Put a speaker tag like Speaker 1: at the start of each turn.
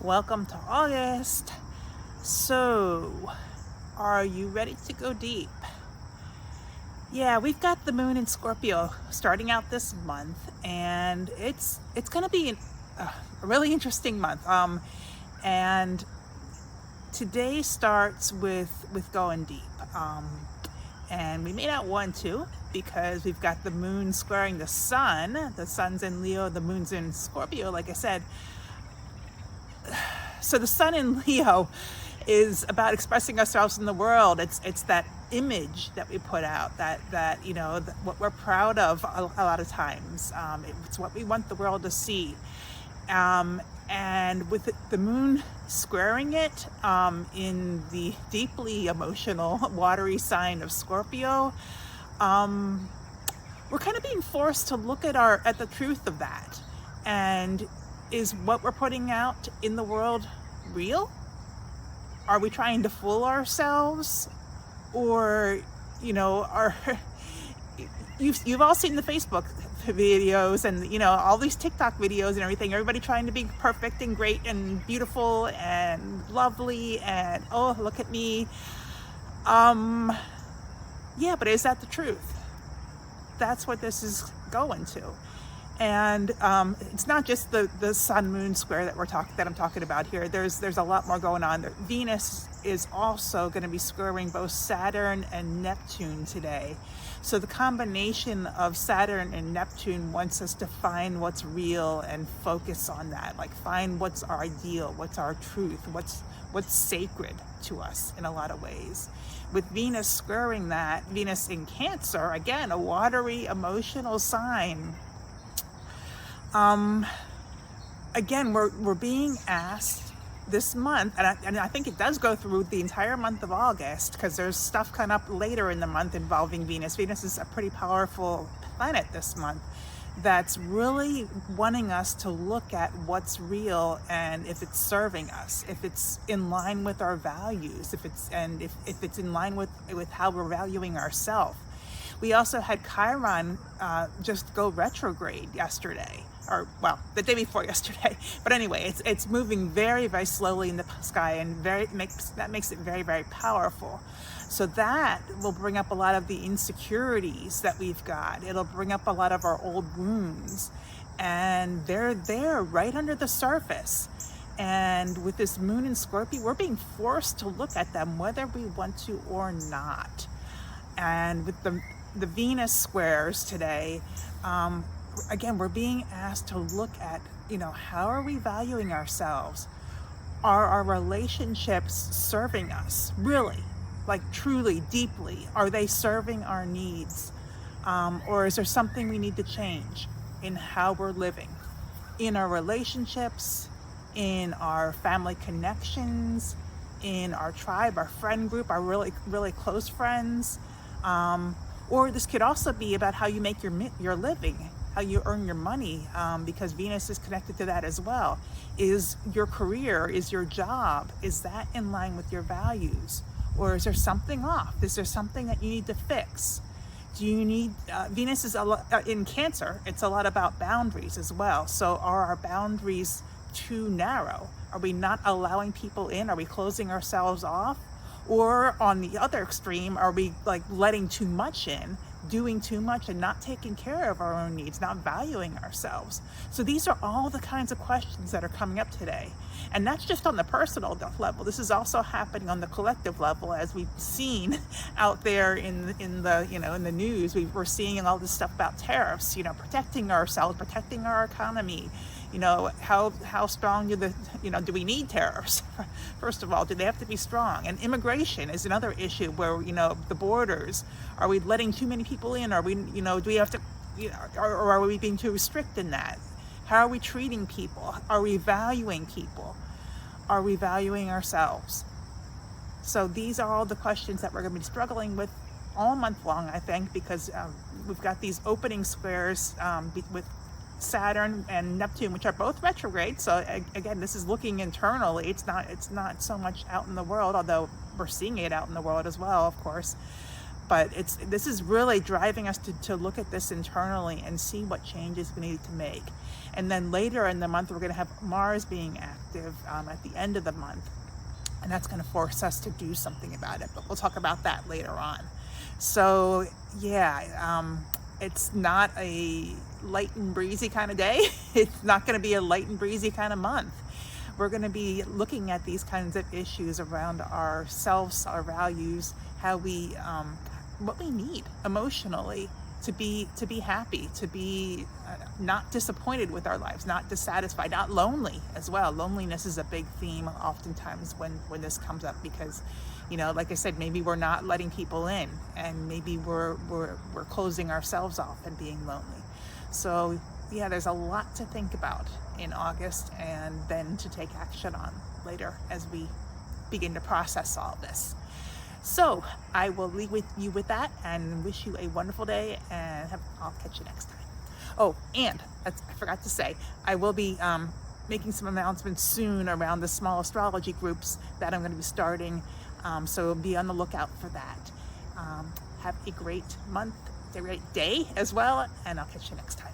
Speaker 1: Welcome to August. So, are you ready to go deep? Yeah, we've got the moon in Scorpio starting out this month, and it's going to be a really interesting month. And today starts with going deep. And we may not want to because we've got the moon squaring the sun. The sun's in Leo, the moon's in Scorpio, like I said. So the sun in Leo is about expressing ourselves in the world. It's that image that we put out, that what we're proud of a lot of times. It's what we want the world to see. And with the moon squaring it in the deeply emotional, watery sign of Scorpio, we're kind of being forced to look at the truth of that. And is what we're putting out in the world real? Are we trying to fool ourselves? Or, you've all seen the Facebook videos and, all these TikTok videos and everything, everybody trying to be perfect and great and beautiful and lovely and, oh, look at me. Yeah, but is that the truth? That's what this is going to. And it's not just the sun moon square that I'm talking about here. There's a lot more going on. Venus is also going to be squaring both Saturn and Neptune today. So the combination of Saturn and Neptune wants us to find what's real and focus on that. Like find what's our ideal, what's our truth, what's sacred to us in a lot of ways. With Venus squaring that, Venus in Cancer, again, a watery emotional sign. Again, we're being asked this month, and I think it does go through the entire month of August, because there's stuff coming up later in the month involving Venus. Venus is a pretty powerful planet this month that's really wanting us to look at what's real and if it's serving us, if it's in line with our values, if it's in line with how we're valuing ourselves. We also had Chiron just go retrograde yesterday, or well, the day before yesterday. But anyway, it's moving very, very slowly in the sky, and that makes it very, very powerful. So that will bring up a lot of the insecurities that we've got. It'll bring up a lot of our old wounds, and they're there right under the surface. And with this moon in Scorpio, we're being forced to look at them whether we want to or not. And with the Venus squares today, again, we're being asked to look at, how are we valuing ourselves? Are our relationships serving us really, like truly, deeply? Are they serving our needs? Or is there something we need to change in how we're living, in our relationships, in our family connections, in our tribe, our friend group, our really, really close friends? Or this could also be about how you make your living, how you earn your money, because Venus is connected to that as well. Is your career, is your job, is that in line with your values? Or is there something off? Is there something that you need to fix? Do you need, Venus is in Cancer, it's a lot about boundaries as well. So are our boundaries too narrow? Are we not allowing people in? Are we closing ourselves off? Or on the other extreme, are we like letting too much in, doing too much and not taking care of our own needs, not valuing ourselves? So these are all the kinds of questions that are coming up today. And that's just on the personal level. This is also happening on the collective level, as we've seen out there in the news. We're seeing all this stuff about tariffs, protecting ourselves, protecting our economy. How strong do we need tariffs? First of all, do they have to be strong? And immigration is another issue where, the borders, are we letting too many people in? Are we, do we have to, or are we being too strict in that? How are we treating people? Are we valuing people? Are we valuing ourselves? So these are all the questions that we're going to be struggling with all month long, I think, because we've got these opening squares with Saturn and Neptune, which are both retrograde. So again, this is looking internally. It's not so much out in the world, although we're seeing it out in the world as well, of course. But this is really driving us to look at this internally and see what changes we need to make. And then later in the month, we're going to have Mars being active at the end of the month. And that's going to force us to do something about it. But we'll talk about that later on. So yeah, it's not a light and breezy kind of day. It's not going to be a light and breezy kind of month. We're going to be looking at these kinds of issues around ourselves, our values, how we, what we need emotionally to be happy, to be not disappointed with our lives, not dissatisfied, not lonely as well. Loneliness is a big theme oftentimes when this comes up, because, you know, like I said, maybe we're not letting people in, and maybe we're closing ourselves off and being lonely. So yeah, there's a lot to think about in August, and then to take action on later as we begin to process all of this. So I will leave you with that and wish you a wonderful day, and I'll catch you next time. Oh, and I forgot to say, I will be making some announcements soon around the small astrology groups that I'm going to be starting. So be on the lookout for that. Have a great month, a great day as well, and I'll catch you next time.